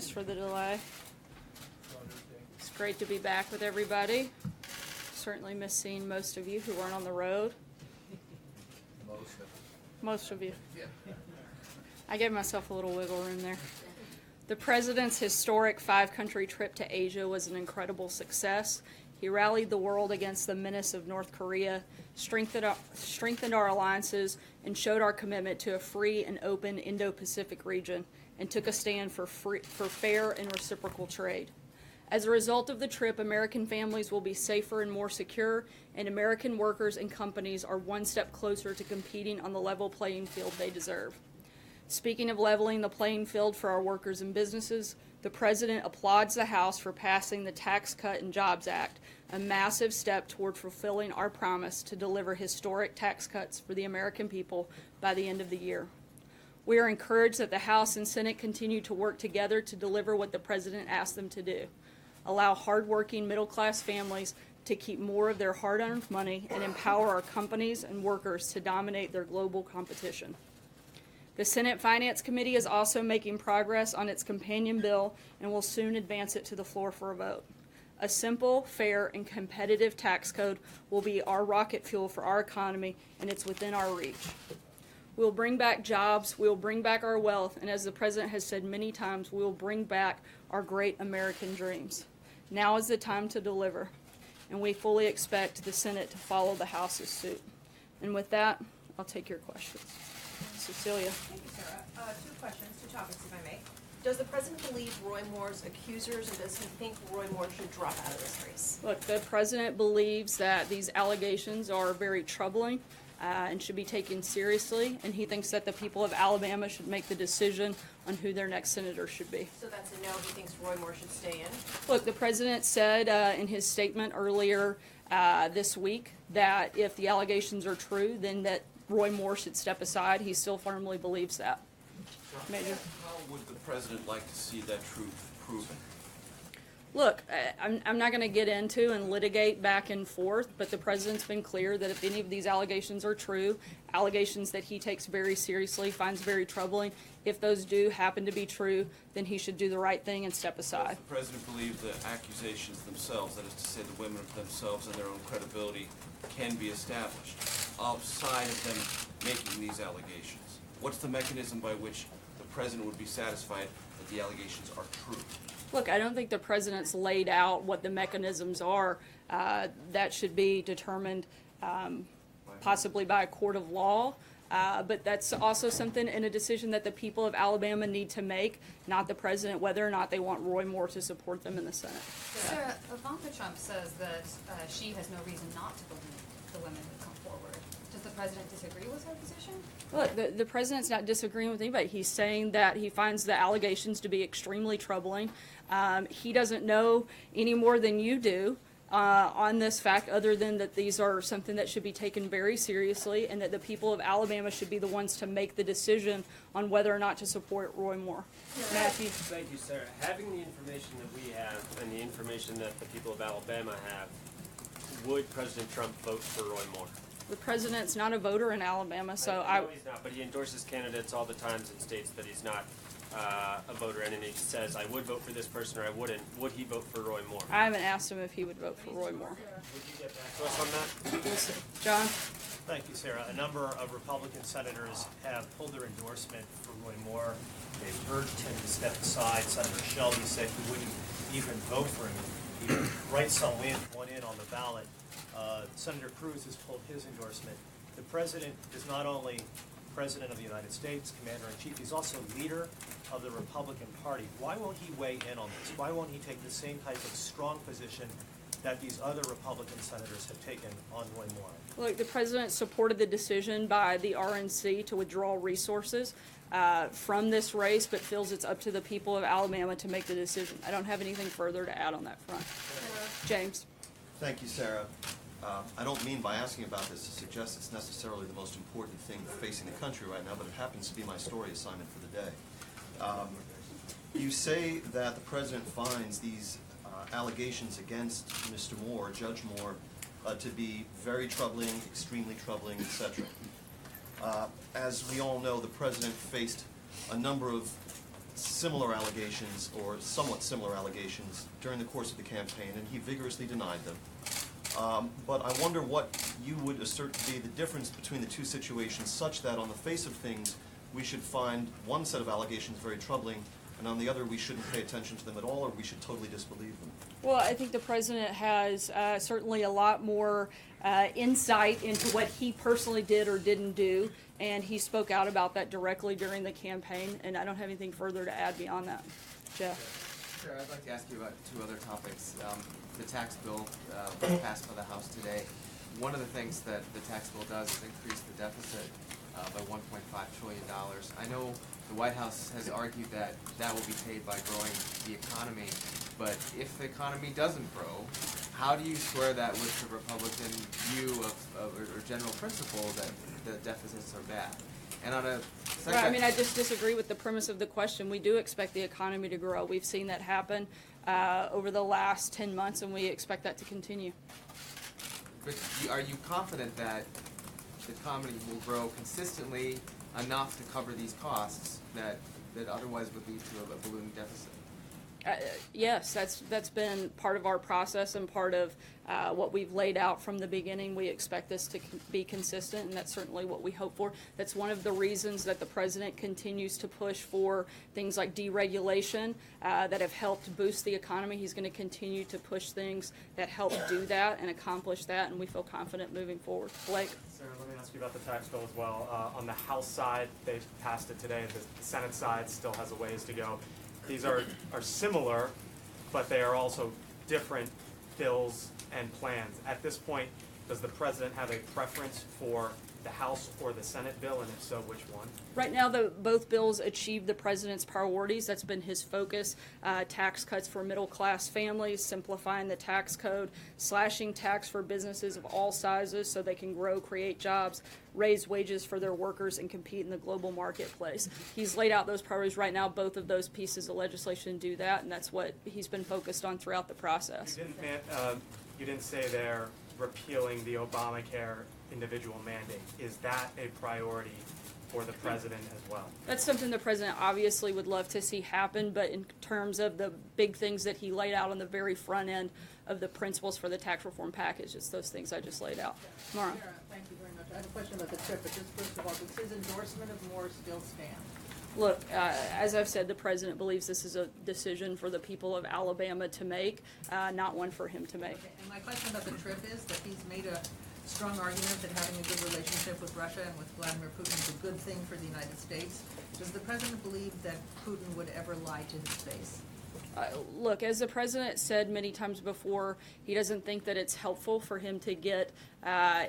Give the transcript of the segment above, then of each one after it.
Apologies for the delay. It's great to be back with everybody. Certainly miss seeing most of you who weren't on the road. Most of you. I gave myself a little wiggle room there. The President's historic 5-country trip to Asia was an incredible success. He rallied the world against the menace of North Korea, strengthened our alliances, and showed our commitment to a free and open Indo-Pacific region, and took a stand for fair and reciprocal trade. As a result of the trip, American families will be safer and more secure, and American workers and companies are one step closer to competing on the level playing field they deserve. Speaking of leveling the playing field for our workers and businesses, the President applauds the House for passing the Tax Cut and Jobs Act, a massive step toward fulfilling our promise to deliver historic tax cuts for the American people by the end of the year. We are encouraged that the House and Senate continue to work together to deliver what the President asked them to do: allow hardworking middle-class families to keep more of their hard-earned money and empower our companies and workers to dominate their global competition. The Senate Finance Committee is also making progress on its companion bill and will soon advance it to the floor for a vote. A simple, fair, and competitive tax code will be our rocket fuel for our economy, and it's within our reach. We'll bring back jobs, we'll bring back our wealth, and as the President has said many times, we'll bring back our great American dreams. Now is the time to deliver, and we fully expect the Senate to follow the House's suit. And with that, I'll take your questions. Cecilia. Thank you, Sarah. Two questions, two topics, if I may. Does the President believe Roy Moore's accusers, and does he think Roy Moore should drop out of this race? Look, the President believes that these allegations are very troubling and should be taken seriously, and he thinks that the people of Alabama should make the decision on who their next senator should be. So that's a no, he thinks Roy Moore should stay in? Look, the President said in his statement earlier this week that if the allegations are true, then that Roy Moore should step aside. He still firmly believes that. Major. How would the President like to see that truth proven? Look, I'm not going to get into and litigate back and forth, but the President's been clear that if any of these allegations are true, allegations that he takes very seriously, finds very troubling, if those do happen to be true, then he should do the right thing and step aside. Does the President believe the accusations themselves, that is to say the women themselves and their own credibility, can be established outside of them making these allegations? What's the mechanism by which the President would be satisfied that the allegations are true? Look, I don't think the President's laid out what the mechanisms are. That should be determined possibly by a court of law. But that's also something in a decision that the people of Alabama need to make, not the President, whether or not they want Roy Moore to support them in the Senate. Sarah, Ivanka Trump says that she has no reason not to believe the women who come forward. Does the President disagree with her position? Look, the President's not disagreeing with anybody. He's saying that he finds the allegations to be extremely troubling. He doesn't know any more than you do on this fact, other than that these are something that should be taken very seriously, and that the people of Alabama should be the ones to make the decision on whether or not to support Roy Moore. Matthew. Thank you, Sarah. Having the information that we have and the information that the people of Alabama have, would President Trump vote for Roy Moore? The President's not a voter in Alabama, so I know he's not, but he endorses candidates all the times and states that he's not a voter, and then he says, I would vote for this person or I wouldn't. Would he vote for Roy Moore? I haven't asked him if he would vote for Roy Moore. Would you get back to us on that? We'll see. John? Thank you, Sarah. A number of Republican senators have pulled their endorsement for Roy Moore. They've urged him to step aside. Senator Shelby said he wouldn't even vote for him. He writes some one in on the ballot. Senator Cruz has pulled his endorsement. The President is not only President of the United States, Commander-in-Chief, he's also leader of the Republican Party. Why won't he weigh in on this? Why won't he take the same type of strong position that these other Republican senators have taken on Roy Moore? Look, the President supported the decision by the RNC to withdraw resources from this race, but feels it's up to the people of Alabama to make the decision. I don't have anything further to add on that front. James. Thank you, Sarah. I don't mean by asking about this to suggest it's necessarily the most important thing facing the country right now, but it happens to be my story assignment for the day. You say that the President finds these allegations against Mr. Moore, Judge Moore, to be very troubling, extremely troubling, etc. As we all know, the President faced a number of similar allegations, or somewhat similar allegations, during the course of the campaign, and he vigorously denied them. But I wonder what you would assert to be the difference between the two situations, such that on the face of things, we should find one set of allegations very troubling, and on the other, we shouldn't pay attention to them at all, or we should totally disbelieve them. Well, I think the president has certainly a lot more insight into what he personally did or didn't do, and he spoke out about that directly during the campaign, and I don't have anything further to add beyond that. Jeff? Sure, I'd like to ask you about two other topics. The tax bill was passed by the House today. One of the things that the tax bill does is increase the deficit by $1.5 trillion. I know the White House has argued that that will be paid by growing the economy, but if the economy doesn't grow, how do you square that with the Republican view or general principle that the deficits are bad? And on a second, Right, I mean, I just disagree with the premise of the question. We do expect the economy to grow. We've seen that happen over the last 10 months, and we expect that to continue. but are you confident that the economy will grow consistently enough to cover these costs that otherwise would lead to a ballooning deficit? Yes, that's been part of our process and part of what we've laid out from the beginning. We expect this to be consistent, and that's certainly what we hope for. That's one of the reasons that the president continues to push for things like deregulation that have helped boost the economy. He's going to continue to push things that help do that and accomplish that, and we feel confident moving forward. Blake? Sarah, let me ask you about the tax bill as well. On the House side, they passed it today. The Senate side still has a ways to go. These are similar, but they are also different bills and plans. At this point, does the president have a preference for the House or the Senate bill, and if so, which one? Right now, both bills achieve the president's priorities. That's been his focus. Tax cuts for middle-class families, simplifying the tax code, slashing tax for businesses of all sizes so they can grow, create jobs, raise wages for their workers, and compete in the global marketplace. He's laid out those priorities right now. Both of those pieces of legislation do that, and that's what he's been focused on throughout the process. You didn't say they're repealing the Obamacare individual mandate. Is that a priority for the president as well? That's something the president obviously would love to see happen, but in terms of the big things that he laid out on the very front end of the principles for the tax reform package, it's those things I just laid out. Mara? Sarah, thank you very much. I have a question about the trip, but just first of all, does his endorsement of Moore still stand? Look, as I've said, the president believes this is a decision for the people of Alabama to make, not one for him to make. Okay, and my question about the trip is that he's made a strong argument that having a good relationship with Russia and with Vladimir Putin is a good thing for the United States. Does the president believe that Putin would ever lie to his face? Look, as the president said many times before, he doesn't think that it's helpful for him to get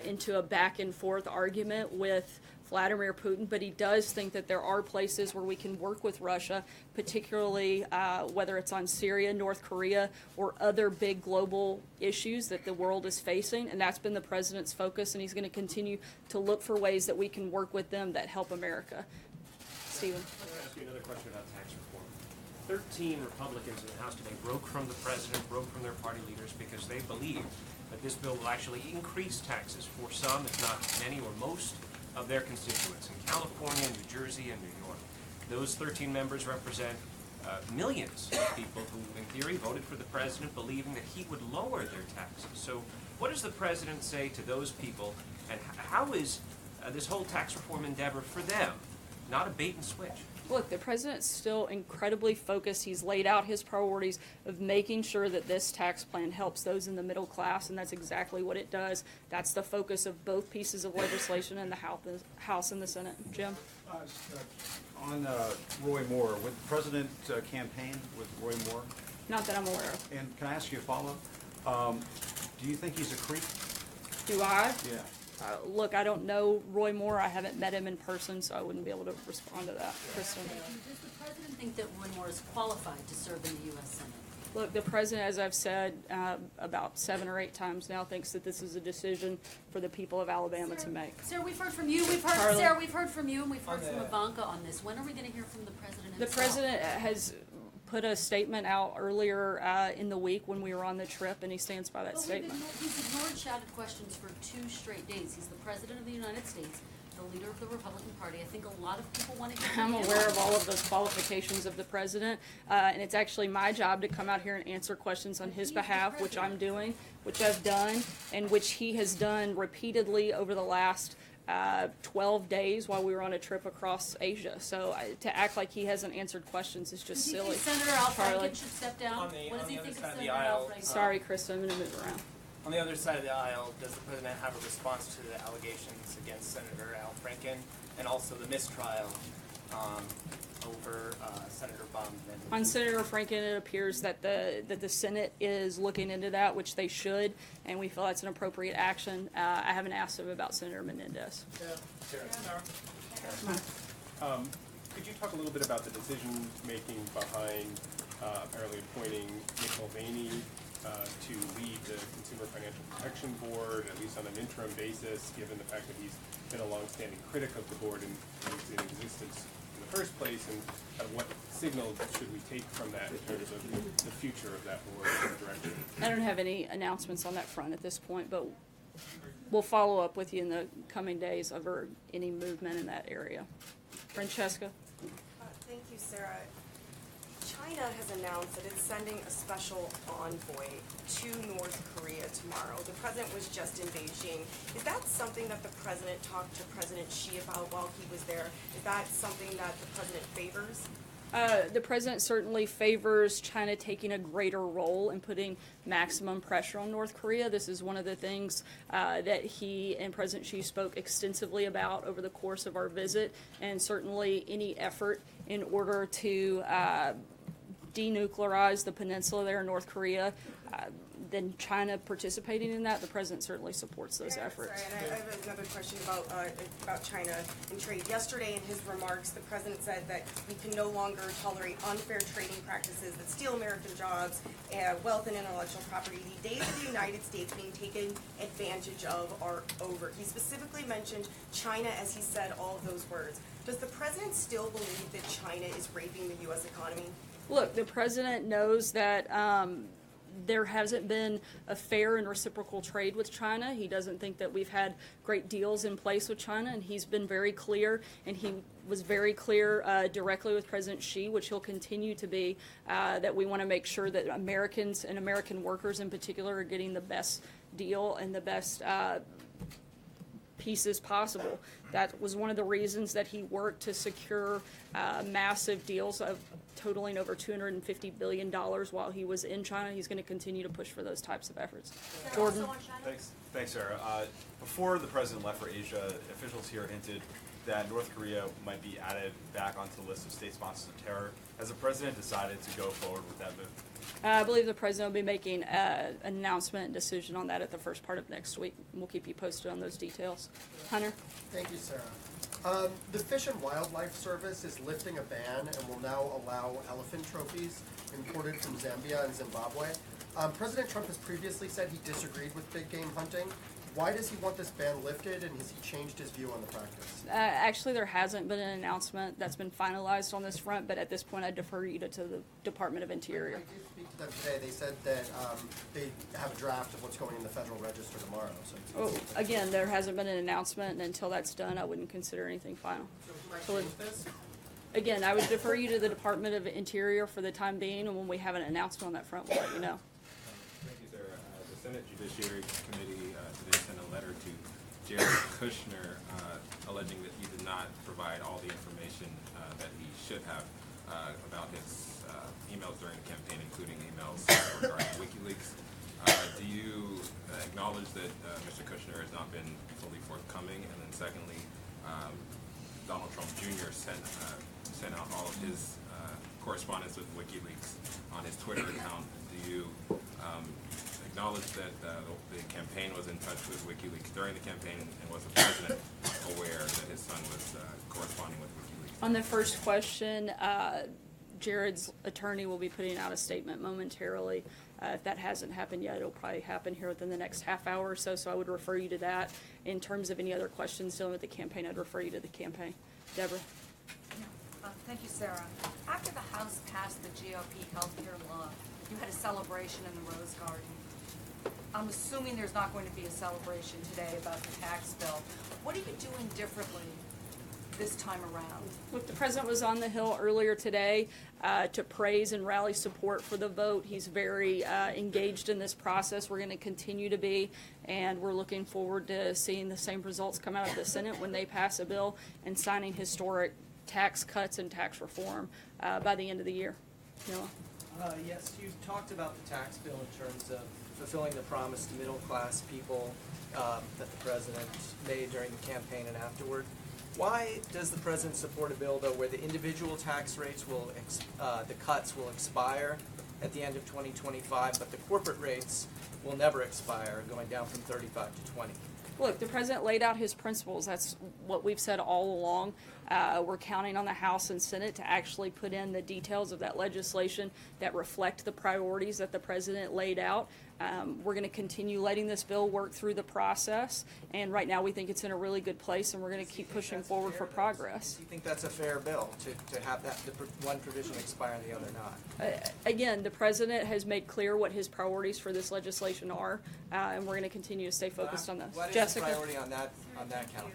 into a back and forth argument with Vladimir Putin, but he does think that there are places where we can work with Russia, particularly whether it's on Syria, North Korea, or other big global issues that the world is facing, and that's been the president's focus, and he's going to continue to look for ways that we can work with them that help America. Stephen? Let me ask you another question about tax reform. 13 Republicans in the House today broke from the president, broke from their party leaders because they believe that this bill will actually increase taxes for some, if not many or most, of their constituents in California, New Jersey, and New York. Those 13 members represent millions of people who, in theory, voted for the president believing that he would lower their taxes. So what does the president say to those people, and how is this whole tax reform endeavor for them, not a bait and switch? Look, the president's still incredibly focused. He's laid out his priorities of making sure that this tax plan helps those in the middle class, and that's exactly what it does. That's the focus of both pieces of legislation in the House and the Senate. Jim? On Roy Moore, would the president campaign with Roy Moore? Not that I'm aware of. And can I ask you a follow-up? Do you think he's a creep? Do I? Yeah. Look, I don't know Roy Moore. I haven't met him in person, so I wouldn't be able to respond to that. Kristen? Does the president think that Roy Moore is qualified to serve in the U.S. Senate? Look, the president, as I've said about 7 or 8 times now, thinks that this is a decision for the people of Alabama to make. Sarah, we've heard from you. Sarah, we've heard from you, and we've heard from Ivanka on this. When are we going to hear from the president himself? The president has put a statement out earlier in the week when we were on the trip, and he stands by that statement. He's ignored shouted questions for 2 straight days. He's the president of the United States. The the leader of the Republican Party. I think a lot of people want to hear from I'm you. aware of all of those qualifications of the president, and it's actually my job to come out here and answer questions on his He's the behalf, which I'm president. doing, which I've done, and which he has done repeatedly over the last 12 days while we were on a trip across Asia. So to act like he hasn't answered questions is just Does he silly. think Senator Al Charlie. Franken should step down? On the- What does on he the other think of side of the Senator Al aisle, Franken? Sorry, Krista, I'm gonna move around. On the other side of the aisle, does the president have a response to the allegations against Senator Al Franken and also the mistrial over Senator Bondman? On Senator Franken, it appears that the Senate is looking into that, which they should, and we feel that's an appropriate action. I haven't asked him about Senator Menendez. Could you talk a little bit about the decision-making behind apparently appointing Nick Mulvaney to lead the Consumer Financial Protection Board, at least on an interim basis, given the fact that he's been a longstanding critic of the board and was in existence in the first place, and what signal should we take from that in terms of the future of that board and direction? I don't have any announcements on that front at this point, but we'll follow up with you in the coming days over any movement in that area. Francesca? Thank you, Sarah. China has announced that it's sending a special envoy to North Korea tomorrow. The president was just in Beijing. Is that something that the president talked to President Xi about while he was there? Is that something that the president favors? The president certainly favors China taking a greater role in putting maximum pressure on North Korea. This is one of the things that he and President Xi spoke extensively about over the course of our visit, and certainly any effort in order to denuclearize the peninsula there in North Korea, then China participating in that, the president certainly supports those efforts. Sorry, and I have another question about China and trade. Yesterday in his remarks, the president said that we can no longer tolerate unfair trading practices that steal American jobs, wealth, and intellectual property. The days of the United States being taken advantage of are over. He specifically mentioned China as he said all of those words. Does the president still believe that China is raping the U.S. economy? Look, the president knows that there hasn't been a fair and reciprocal trade with China. He doesn't think that we've had great deals in place with China, and he's been very clear, and he was very clear directly with President Xi, which he'll continue to be, that we want to make sure that Americans and American workers in particular are getting the best deal and the best pieces possible. That was one of the reasons that he worked to secure massive deals of totaling over $250 billion while he was in China. He's going to continue to push for those types of efforts. Jordan? Thanks, Sarah. Before the president left for Asia, officials here hinted that North Korea might be added back onto the list of state sponsors of terror. Has the president decided to go forward with that move? I believe the president will be making an announcement and decision on that at the first part of next week. We'll keep you posted on those details. Hunter? Thank you, Sarah. The Fish and Wildlife Service is lifting a ban and will now allow elephant trophies imported from Zambia and Zimbabwe. President Trump has previously said he disagreed with big game hunting. Why does he want this ban lifted, and has he changed his view on the practice? Actually, there hasn't been an announcement that's been finalized on this front, but at this point I defer you to the Department of Interior. I did speak to them today. They said that they have a draft of what's going in the Federal Register tomorrow. So Again, there hasn't been an announcement, and until that's done, I wouldn't consider anything final. So change this? Again, I would defer you to the Department of Interior for the time being, and when we have an announcement on that front, we'll let you know. Thank you, Sarah. The Senate Judiciary Committee today sent a letter to Jared Kushner alleging that he did not provide all the information that he should have about his emails during the campaign, including emails regarding WikiLeaks. Do you acknowledge that Mr. Kushner has not been fully forthcoming? And then secondly, Donald Trump Jr. sent out all of his correspondence with WikiLeaks on his Twitter account. Do you acknowledge that the campaign was in touch with WikiLeaks during the campaign, and was the president aware that his son was corresponding with WikiLeaks? On the first question, Jared's attorney will be putting out a statement momentarily. If that hasn't happened yet, it'll probably happen here within the next half hour or so, so I would refer you to that. In terms of any other questions dealing with the campaign, I'd refer you to the campaign. Deborah? Thank you, Sarah. After the House passed the GOP healthcare law, you had a celebration in the Rose Garden. I'm assuming there's not going to be a celebration today about the tax bill. What are you doing differently this time around? Look, the president was on the Hill earlier today to praise and rally support for the vote. He's very engaged in this process. We're going to continue to be, and we're looking forward to seeing the same results come out of the Senate when they pass a bill and signing historic tax cuts and tax reform by the end of the year. Noah? Yes, you talked about the tax bill in terms of fulfilling the promise to middle-class people that the president made during the campaign and afterward. Why does the president support a bill, though, where the individual tax rates will, the cuts will expire at the end of 2025, but the corporate rates will never expire, going down from 35 to 20? Look, the president laid out his principles. That's what we've said all along. We're counting on the House and Senate to actually put in the details of that legislation that reflect the priorities that the president laid out. We're going to continue letting this bill work through the process, and right now we think it's in a really good place, and we're going to keep pushing forward for progress. Do you think that's a fair bill, to have that one provision expire and the other not? Again, the president has made clear what his priorities for this legislation are, and we're going to continue to stay focused on those. What is Jessica? the priority on that count?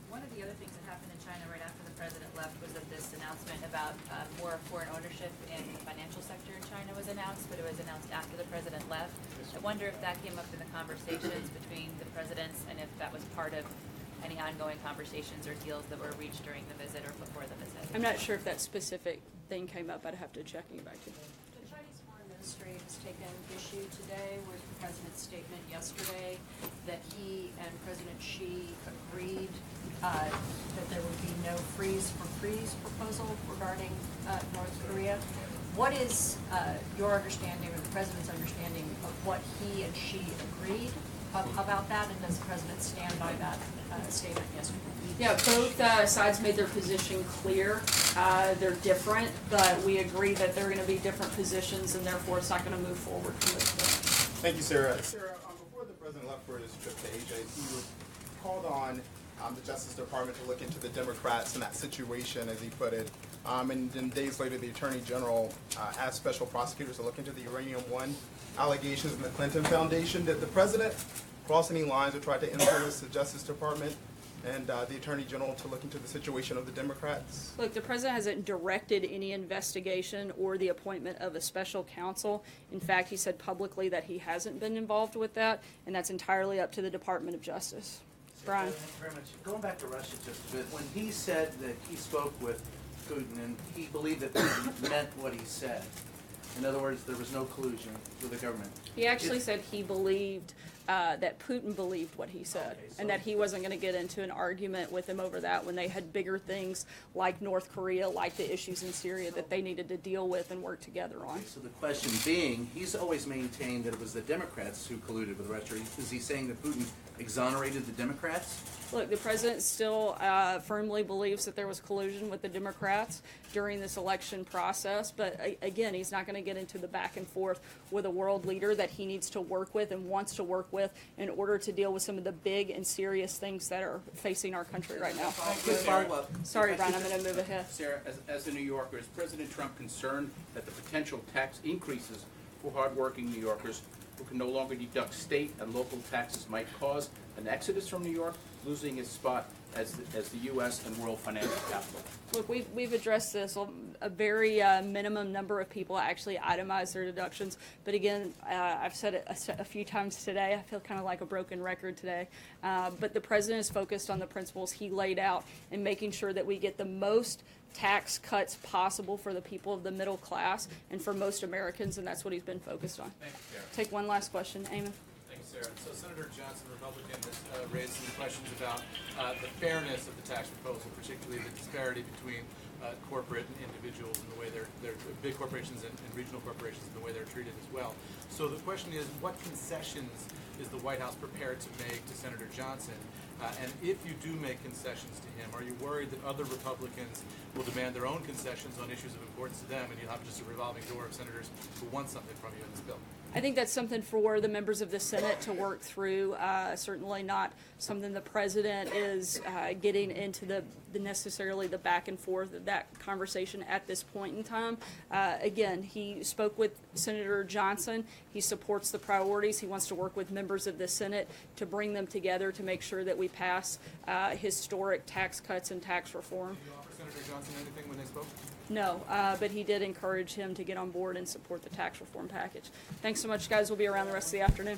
One of the other things that happened in China right after the president left was that this announcement about more foreign ownership in the financial sector in China was announced, but it was announced after the president left. I wonder if that came up in the conversations between the presidents and if that was part of any ongoing conversations or deals that were reached during the visit or before the visit. I'm not sure if that specific thing came up. I'd have to check and get back to you. The Chinese Foreign Ministry has taken issue today with the president's statement yesterday that he and President Xi agreed that there would be no freeze for freeze proposal regarding North Korea. What is your understanding or the president's understanding of what he and Xi agreed about that, and does the president stand by that statement yesterday? Yeah, both sides made their position clear. They're different, but we agree that they're going to be different positions, and therefore it's not going to move forward from this point. Thank you, Sarah. Sarah, before the president left for his trip to Asia, he called on the Justice Department to look into the Democrats in that situation, as he put it. And then days later, the Attorney General asked special prosecutors to look into the Uranium One allegations in the Clinton Foundation. Did the president cross any lines or try to influence the Justice Department and the Attorney General to look into the situation of the Democrats? Look, the president hasn't directed any investigation or the appointment of a special counsel. In fact, he said publicly that he hasn't been involved with that, and that's entirely up to the Department of Justice. Brian? Thank you very much. Going back to Russia just a bit, when he said that he spoke with Putin and he believed that Putin meant what he said, in other words, there was no collusion with the government. He actually said he believed that Putin believed what he said, and that he wasn't going to get into an argument with him over that when they had bigger things like North Korea, like the issues in Syria that they needed to deal with and work together on. So the question being, he's always maintained that it was the Democrats who colluded with Russia. Is he saying that Putin exonerated the Democrats? Look, the president still firmly believes that there was collusion with the Democrats during this election process, but again, he's not going to get into the back and forth with a world leader that he needs to work with and wants to work with in order to deal with some of the big and serious things that are facing our country right now. Sorry, Brian, I'm going to move ahead. Sarah, as a New Yorker, is President Trump concerned that the potential tax increases for hardworking New Yorkers who can no longer deduct state and local taxes might cause an exodus from New York, losing its spot as the U.S. and world financial capital? Look, we've addressed this. A very minimum number of people actually itemize their deductions. But again, I've said it a few times today. I feel kind of like a broken record today. But the president is focused on the principles he laid out and making sure that we get the most tax cuts possible for the people of the middle class and for most Americans, and that's what he's been focused on. Thank you, Sarah. Take one last question. Eamon? Thank you, Sarah. So Senator Johnson, Republican, has raised some questions about the fairness of the tax proposal, particularly the disparity between corporate and individuals and the way they're big corporations and regional corporations and the way they're treated as well. So the question is, what concessions is the White House prepared to make to Senator Johnson And if you do make concessions to him, are you worried that other Republicans will demand their own concessions on issues of importance to them, and you'll have just a revolving door of senators who want something from you in this bill? I think that's something for the members of the Senate to work through. Certainly not something the president is getting into the necessarily the back and forth of that conversation at this point in time. Again, he spoke with Senator Johnson. He supports the priorities. He wants to work with members of the Senate to bring them together to make sure that we pass historic tax cuts and tax reform. Did you offer Senator Johnson anything when they spoke? No, but he did encourage him to get on board and support the tax reform package. Thanks so much, guys. We'll be around the rest of the afternoon.